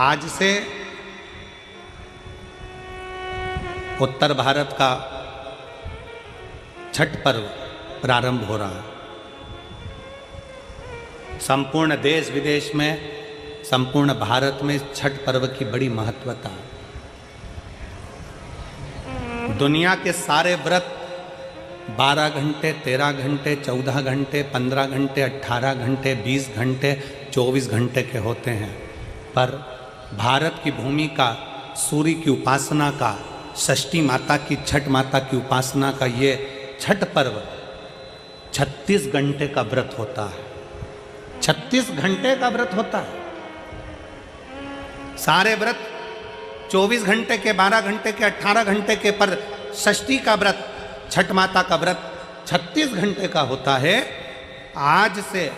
आज से उत्तर भारत का छठ पर्व प्रारंभ हो रहा है। संपूर्ण देश विदेश में, संपूर्ण भारत में छठ पर्व की बड़ी महत्वता है। दुनिया के सारे व्रत 12 घंटे, 13 घंटे, 14 घंटे, 15 घंटे, 18 घंटे, 20 घंटे, 24 घंटे के होते हैं, पर भारत की भूमि का, सूर्य की उपासना का, षष्ठी माता की, छठ माता की उपासना का ये छठ पर्व 36 घंटे का व्रत होता है। 36 घंटे का व्रत होता है। सारे व्रत 24 घंटे के, 12 घंटे के, 18 घंटे के, पर षष्ठी का व्रत, छठ माता का व्रत 36 घंटे का होता है। आज से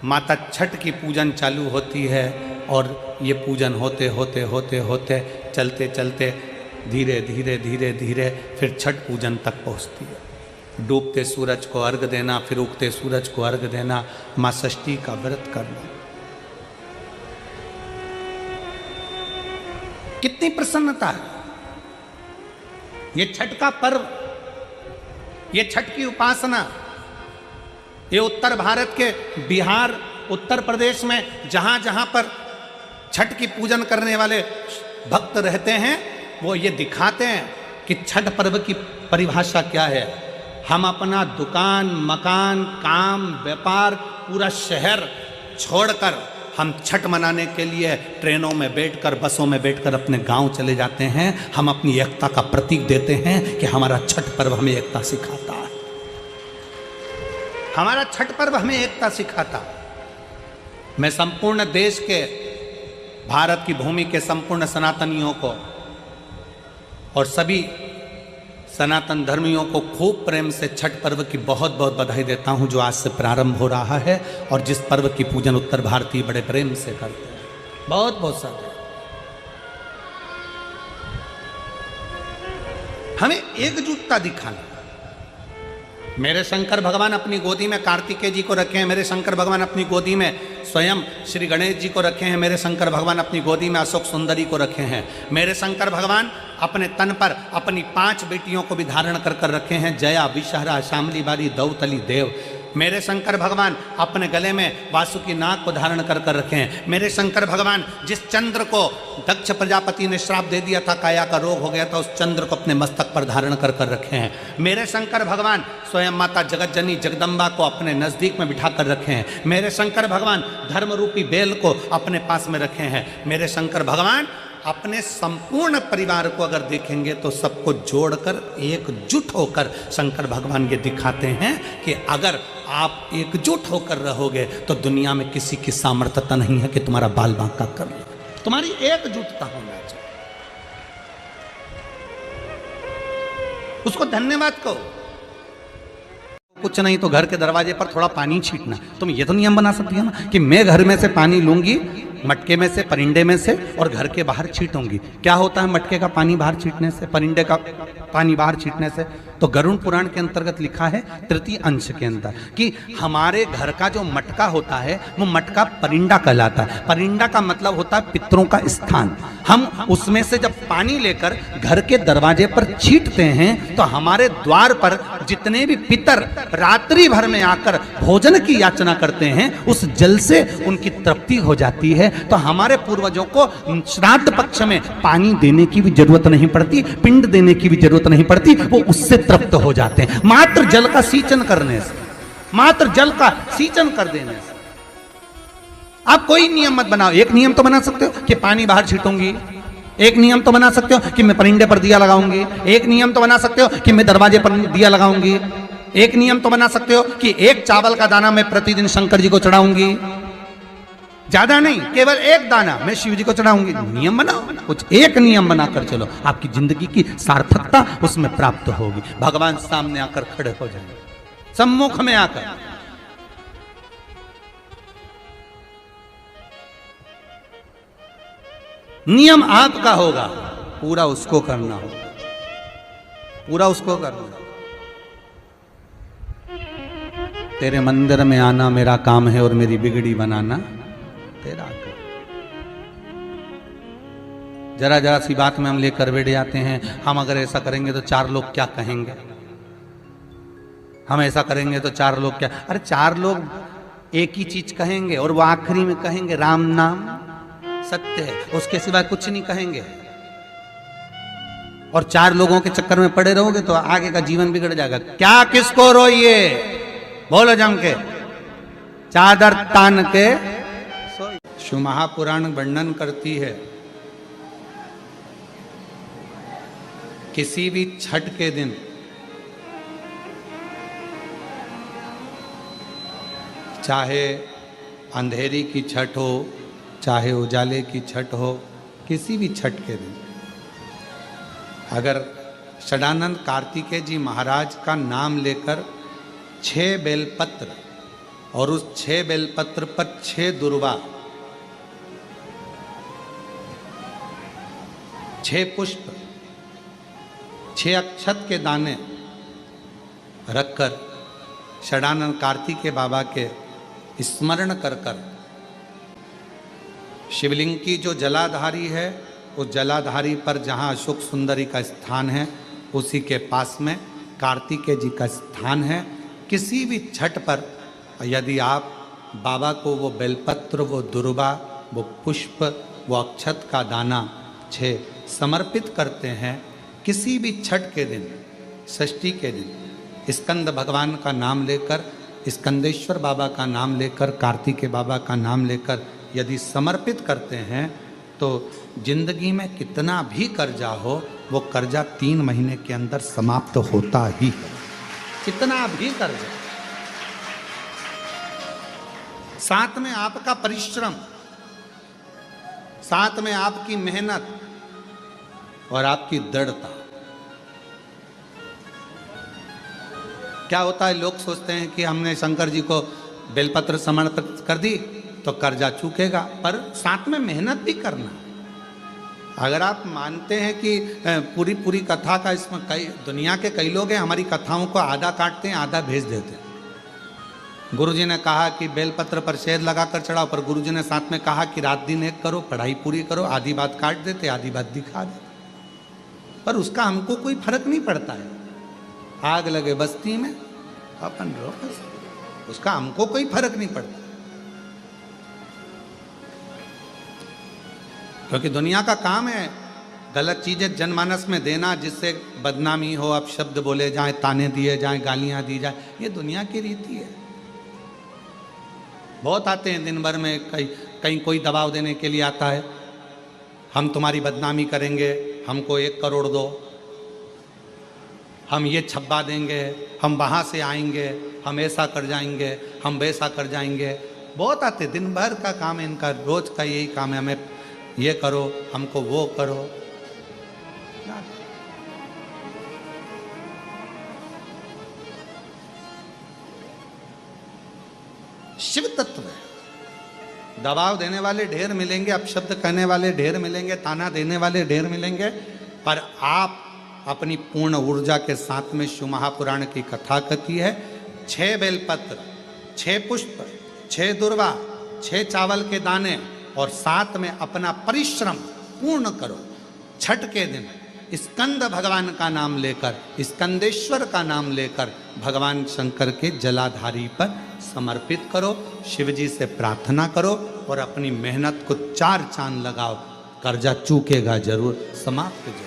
माता छठ की पूजन चालू होती है और ये पूजन होते होते होते होते चलते चलते धीरे धीरे धीरे धीरे फिर छठ पूजन तक पहुंचती है। डूबते सूरज को अर्घ देना, फिर उगते सूरज को अर्घ देना, माँ षष्ठी का व्रत करना। कितनी प्रसन्नता है। ये छठ का पर्व, ये छठ की उपासना, ये उत्तर भारत के बिहार, उत्तर प्रदेश में जहां जहां पर छठ की पूजन करने वाले भक्त रहते हैं, वो ये दिखाते हैं कि छठ पर्व की परिभाषा क्या है। हम अपना दुकान, मकान, काम, व्यापार, पूरा शहर छोड़कर हम छठ मनाने के लिए ट्रेनों में बैठकर, बसों में बैठकर अपने गांव चले जाते हैं। हम अपनी एकता का प्रतीक देते हैं कि हमारा छठ पर्व हमें एकता सिखाता है। हमारा छठ पर्व हमें एकता सिखाता है। मैं संपूर्ण देश के, भारत की भूमि के संपूर्ण सनातनियों को और सभी सनातन धर्मियों को खूब प्रेम से छठ पर्व की बहुत बहुत बधाई देता हूं, जो आज से प्रारंभ हो रहा है और जिस पर्व की पूजन उत्तर भारतीय बड़े प्रेम से करते हैं। बहुत बहुत सारे हमें एकजुटता दिखाना। मेरे शंकर भगवान अपनी गोदी में कार्तिकेय जी को रखे हैं, मेरे शंकर भगवान अपनी गोदी में स्वयं श्री गणेश जी को रखे हैं, मेरे शंकर भगवान अपनी गोदी में अशोक सुंदरी को रखे हैं, मेरे शंकर भगवान अपने तन पर अपनी 5 बेटियों को भी धारण कर कर रखे हैं, जया, विषहरा, शामली बारी, दौतली, देव। मेरे शंकर भगवान अपने गले में वासुकी नाग को धारण कर कर रखे हैं। मेरे शंकर भगवान जिस चंद्र को दक्ष प्रजापति ने श्राप दे दिया था, काया का रोग हो गया था, उस चंद्र को अपने मस्तक पर धारण कर कर रखे हैं। मेरे शंकर भगवान स्वयं माता जगतजननी जगदम्बा को अपने नजदीक में बिठा कर रखे हैं। मेरे शंकर भगवान धर्म रूपी बेल को अपने पास में रखे हैं। मेरे शंकर भगवान अपने संपूर्ण परिवार को अगर देखेंगे तो सबको जोड़कर एकजुट होकर शंकर भगवान ये दिखाते हैं कि अगर आप एकजुट होकर रहोगे तो दुनिया में किसी की सामर्थ्यता नहीं है कि तुम्हारा बाल बांका कर ले। तुम्हारी एकजुटता होना चाहिए। उसको धन्यवाद कहो। कुछ नहीं तो घर के दरवाजे पर थोड़ा पानी छींटना। तुम ये तो नियम बना सकती है ना कि मैं घर में से पानी लूंगी, मटके में से, परिंदे में से, और घर के बाहर छींटूंगी। क्या होता है मटके का पानी बाहर छींटने से, परिंदे का पानी बाहर छींटने से? तो गरुड़ पुराण के अंतर्गत लिखा है तृतीय अंश के अंदर कि हमारे घर का जो मटका होता है वो मटका परिंदा कहलाता है। परिंदा का मतलब होता है पितरों का स्थान। हम उसमें से जब पानी लेकर घर के दरवाजे पर छींटते हैं तो हमारे द्वार पर जितने भी पितर रात्रि भर में आकर भोजन की याचना करते हैं, उस जल से उनकी तृप्ति हो जाती है। तो हमारे पूर्वजों को श्राद्ध पक्ष में पानी देने की भी जरूरत नहीं पड़ती, पिंड देने की भी जरूरत नहीं पड़ती, वो उससे तृप्त हो जाते हैं मात्र जल का सींचन करने से, मात्र जल का सींचन कर देने से। आप कोई नियम मत बनाओ। एक नियम तो बना सकते हो कि पानी बाहर छीटूंगी, एक नियम तो बना सकते हो कि मैं परिंदे पर दिया लगाऊंगी, एक नियम तो बना सकते हो कि मैं दरवाजे पर दिया लगाऊंगी, एक नियम तो बना सकते हो कि एक चावल का दाना मैं प्रतिदिन शंकर जी को चढ़ाऊंगी। ज्यादा नहीं, केवल एक दाना मैं शिव जी को चढ़ाऊंगी। नियम बनाओ, कुछ एक नियम बनाकर चलो, आपकी जिंदगी की सार्थकता उसमें प्राप्त होगी। भगवान सामने आकर खड़े हो जाएंगे, सम्मुख में आकर। नियम आपका होगा, पूरा उसको करना होगा, पूरा उसको करना। तेरे मंदिर में आना मेरा काम है और मेरी बिगड़ी बनाना तेरा काम। जरा जरा सी बात में हम लेकर बैठ जाते हैं, हम अगर ऐसा करेंगे तो 4 लोग क्या कहेंगे, हम ऐसा करेंगे तो 4 लोग क्या। अरे 4 लोग एक ही चीज कहेंगे और वो आखिरी में कहेंगे राम नाम सत्य है, उसके सिवा कुछ नहीं कहेंगे। और 4 लोगों के चक्कर में पड़े रहोगे तो आगे का जीवन बिगड़ जाएगा। क्या किसको रोइए, बोलो जम के, चादर तान के सोइए। शिव महापुराण वर्णन करती है किसी भी छठ के दिन चाहे अंधेरी की छठ हो, चाहे उजाले की छठ हो, किसी भी छठ के दिन अगर षडानंद कार्तिकेय जी महाराज का नाम लेकर 6 बेलपत्र और उस 6 बेलपत्र पर 6 दुर्वा, 6 पुष्प, 6 अक्षत के दाने रखकर षडानंद कार्तिकेय बाबा के स्मरण कर कर शिवलिंग की जो जलाधारी है उस जलाधारी पर जहाँ अशोक सुंदरी का स्थान है उसी के पास में कार्तिकेय जी का स्थान है। किसी भी छठ पर यदि आप बाबा को वो बेलपत्र, वो दुर्वा, वो पुष्प, वो अक्षत का दाना 6 समर्पित करते हैं, किसी भी छठ के दिन, षष्ठी के दिन स्कंद भगवान का नाम लेकर, स्कंदेश्वर बाबा का नाम लेकर, कार्तिकेय बाबा का नाम लेकर यदि समर्पित करते हैं तो जिंदगी में कितना भी कर्जा हो वो कर्जा 3 महीने के अंदर समाप्त होता ही है। कितना भी कर्जा, साथ में आपका परिश्रम, साथ में आपकी मेहनत और आपकी दृढ़ता। क्या होता है, लोग सोचते हैं कि हमने शंकर जी को बेलपत्र समर्पित कर दी तो कर्जा चूकेगा, पर साथ में मेहनत भी करना। अगर आप मानते हैं कि पूरी पूरी कथा का इसमें दुनिया के कई लोग हैं हमारी कथाओं को आधा काटते हैं आधा भेज देते हैं। गुरुजी ने कहा कि बेलपत्र पर शहद लगाकर चढ़ाओ, पर गुरुजी ने साथ में कहा कि रात दिन एक करो, पढ़ाई पूरी करो, आधी बात काट देते आधी बात दिखा देते, पर उसका हमको कोई फर्क नहीं पड़ता है। आग लगे बस्ती में अपन रहो, उसका हमको कोई फर्क नहीं पड़ता, क्योंकि दुनिया का काम है गलत चीजें जनमानस में देना जिससे बदनामी हो, अब शब्द बोले जाए, ताने दिए जाए, गालियां दी जाए, ये दुनिया की रीति है। बहुत आते हैं दिन भर में, कहीं कोई दबाव देने के लिए आता है, हम तुम्हारी बदनामी करेंगे, हमको 1 करोड़ दो, हम ये छब्बा देंगे, हम वहाँ से आएंगे, हम ऐसा कर जाएंगे, हम वैसा कर जाएंगे। बहुत आते, दिन भर का काम है इनका, रोज का यही काम है, हमें ये करो, हमको वो करो। शिव तत्व है, दबाव देने वाले ढेर मिलेंगे, अपशब्द कहने वाले ढेर मिलेंगे, ताना देने वाले ढेर मिलेंगे, पर आप अपनी पूर्ण ऊर्जा के साथ में शिव महापुराण की कथा कहती है। 6 बेलपत्र, 6 पुष्प, 6 दुर्वा, 6 चावल के दाने और साथ में अपना परिश्रम पूर्ण करो। छठ के दिन स्कंद भगवान का नाम लेकर, स्कंदेश्वर का नाम लेकर भगवान शंकर के जलाधारी पर समर्पित करो, शिव जी से प्रार्थना करो और अपनी मेहनत को 4 चांद लगाओ। कर्जा चूकेगा जरूर, समाप्त जरूर।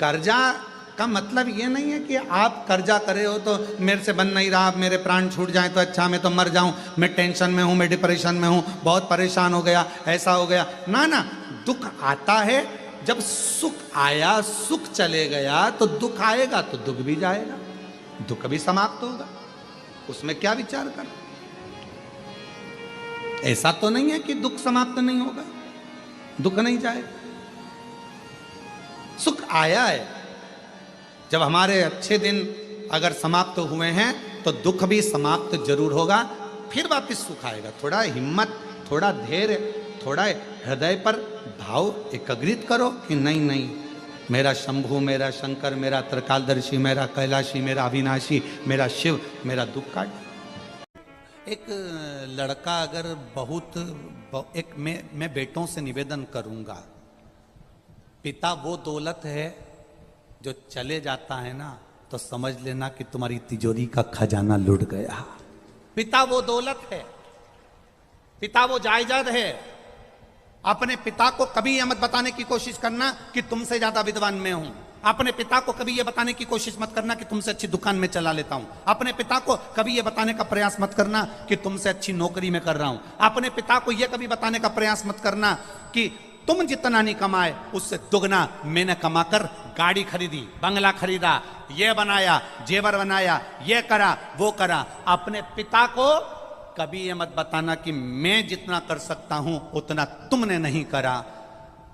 कर्जा का मतलब ये नहीं है कि आप कर्जा करे हो तो मेरे से बन नहीं रहा, मेरे प्राण छूट जाए तो अच्छा, मैं तो मर जाऊं, मैं टेंशन में हूं, मैं डिप्रेशन में हूं, बहुत परेशान हो गया, ऐसा हो गया। ना ना, दुख आता है, जब सुख आया, सुख चले गया तो दुख आएगा, तो दुख भी जाएगा, दुख भी समाप्त होगा, उसमें क्या विचार कर। ऐसा तो नहीं है कि दुख समाप्त नहीं होगा, दुख नहीं जाएगा। सुख आया है, जब हमारे अच्छे दिन अगर समाप्त हुए हैं तो दुख भी समाप्त जरूर होगा, फिर वापस सुख आएगा। थोड़ा हिम्मत, थोड़ा धैर्य, थोड़ा हृदय पर भाव एकाग्रित करो कि नहीं नहीं, मेरा शंभु, मेरा शंकर, मेरा त्रिकालदर्शी, मेरा कैलाशी, मेरा अविनाशी, मेरा शिव मेरा दुख काट। एक लड़का अगर एक मैं बेटों से निवेदन करूंगा, पिता वो दौलत है जो चले जाता है ना तो समझ लेना कि तुम्हारी तिजोरी का खजाना लुट गया। पिता वो दौलत है, पिता वो जायदाद है। अपने पिता को कभी यह मत बताने की कोशिश करना कि तुमसे ज्यादा विद्वान मैं हूं। अपने पिता को कभी यह बताने की कोशिश मत करना कि तुमसे अच्छी दुकान में चला लेता हूं। अपने पिता को कभी यह बताने का प्रयास मत करना कि तुमसे अच्छी नौकरी में कर रहा हूं। अपने पिता को यह कभी बताने का प्रयास मत करना कि तुम जितना नहीं कमाए उससे दुगना मैंने कमाकर गाड़ी खरीदी, बंगला खरीदा, ये बनाया, जेवर बनाया, ये करा, वो करा। अपने पिता को कभी ये मत बताना कि मैं जितना कर सकता हूं उतना तुमने नहीं करा,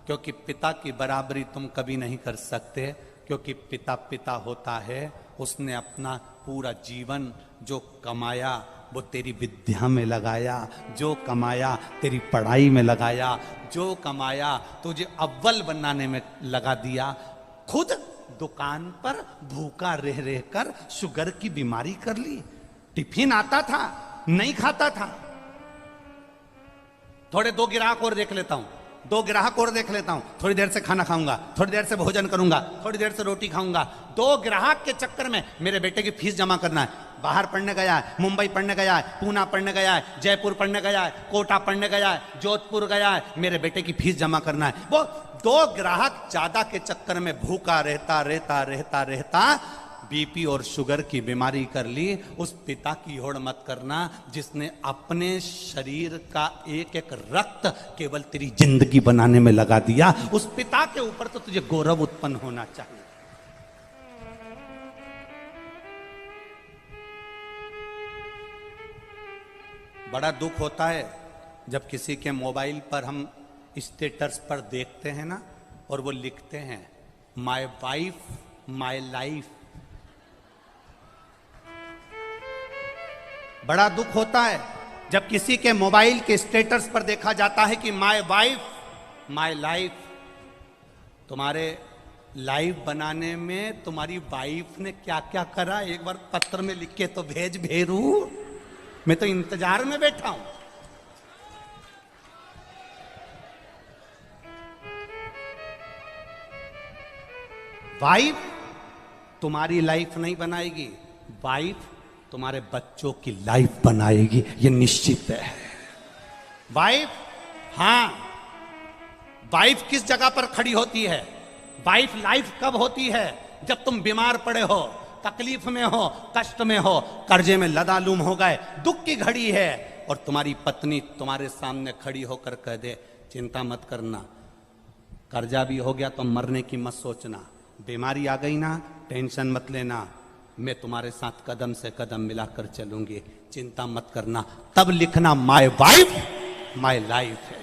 क्योंकि पिता की बराबरी तुम कभी नहीं कर सकते। क्योंकि पिता पिता होता है, उसने अपना पूरा जीवन जो कमाया वो तेरी विद्या में लगाया, जो कमाया तेरी पढ़ाई में लगाया, जो कमाया तुझे अव्वल बनाने में लगा दिया। खुद दुकान पर भूखा रह रहकर शुगर की बीमारी कर ली। टिफिन आता था, नहीं खाता था। थोड़े दो ग्राहक और देख लेता हूं, दो ग्राहक और देख लेता हूं, थोड़ी देर से खाना खाऊंगा, थोड़ी देर से भोजन करूंगा, थोड़ी देर से रोटी खाऊंगा। दो ग्राहक के चक्कर में मेरे बेटे की फीस जमा करना है। बाहर पढ़ने गया है, मुंबई पढ़ने गया है, पूना पढ़ने गया है, जयपुर पढ़ने गया है, कोटा पढ़ने गया है, जोधपुर गया है, मेरे बेटे की फीस जमा करना है। वो दो ग्राहक ज्यादा के चक्कर में भूखा रहता रहता रहता रहता बीपी और शुगर की बीमारी कर ली। उस पिता की होड़ मत करना जिसने अपने शरीर का एक एक रक्त केवल तेरी जिंदगी बनाने में लगा दिया। उस पिता के ऊपर तो तुझे गौरव उत्पन्न होना चाहिए। बड़ा दुख होता है जब किसी के मोबाइल पर हम स्टेटस पर देखते हैं ना और वो लिखते हैं माय वाइफ माय लाइफ। बड़ा दुख होता है जब किसी के मोबाइल के स्टेटस पर देखा जाता है कि माय वाइफ माय लाइफ। तुम्हारे लाइफ बनाने में तुम्हारी वाइफ ने क्या क्या करा, एक बार पत्र में लिख के तो भेज भेरू। मैं तो इंतजार में बैठा हूं। वाइफ तुम्हारी लाइफ नहीं बनाएगी, वाइफ तुम्हारे बच्चों की लाइफ बनाएगी, ये निश्चित है। वाइफ, हां, वाइफ किस जगह पर खड़ी होती है? वाइफ लाइफ कब होती है? जब तुम बीमार पड़े हो, तकलीफ में हो, कष्ट में हो, कर्जे में लदालूम हो गए, दुख की घड़ी है और तुम्हारी पत्नी तुम्हारे सामने खड़ी होकर कह दे चिंता मत करना, कर्जा भी हो गया तो मरने की मत सोचना, बीमारी आ गई ना टेंशन मत लेना, मैं तुम्हारे साथ कदम से कदम मिलाकर चलूंगी, चिंता मत करना। तब लिखना माय वाइफ माय लाइफ है।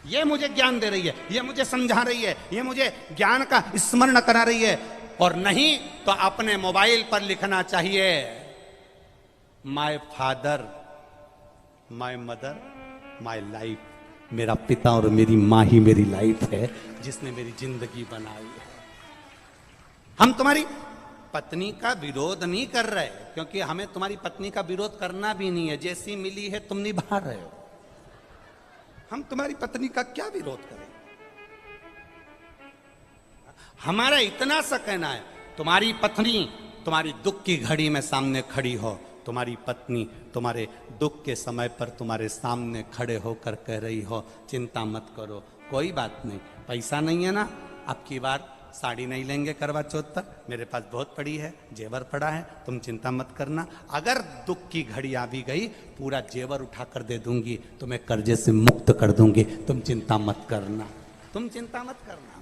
ये मुझे ज्ञान दे रही है, ये मुझे समझा रही है, ये मुझे ज्ञान का स्मरण करा रही है। और नहीं तो अपने मोबाइल पर लिखना चाहिए my father my mother my life. मेरा पिता और मेरी माँ ही मेरी लाइफ है, जिसने मेरी जिंदगी बनाई है। हम तुम्हारी पत्नी का विरोध नहीं कर रहे, क्योंकि हमें तुम्हारी पत्नी का विरोध करना भी नहीं है। जैसी मिली है तुम निभा रहे हो, हम तुम्हारी पत्नी का क्या विरोध करें। हमारा इतना सा कहना है तुम्हारी पत्नी तुम्हारी दुख की घड़ी में सामने खड़ी हो, तुम्हारी पत्नी तुम्हारे दुख के समय पर तुम्हारे सामने खड़े होकर कह रही हो चिंता मत करो, कोई बात नहीं, पैसा नहीं है ना, अब की बार साड़ी नहीं लेंगे करवा चौथ पर, मेरे पास बहुत पड़ी है, जेवर पड़ा है, तुम चिंता मत करना। अगर दुख की घड़ी आ भी गई पूरा जेवर उठा कर दे दूंगी, तुम्हें कर्जे से मुक्त कर दूंगी, तुम चिंता मत करना, तुम चिंता मत करना।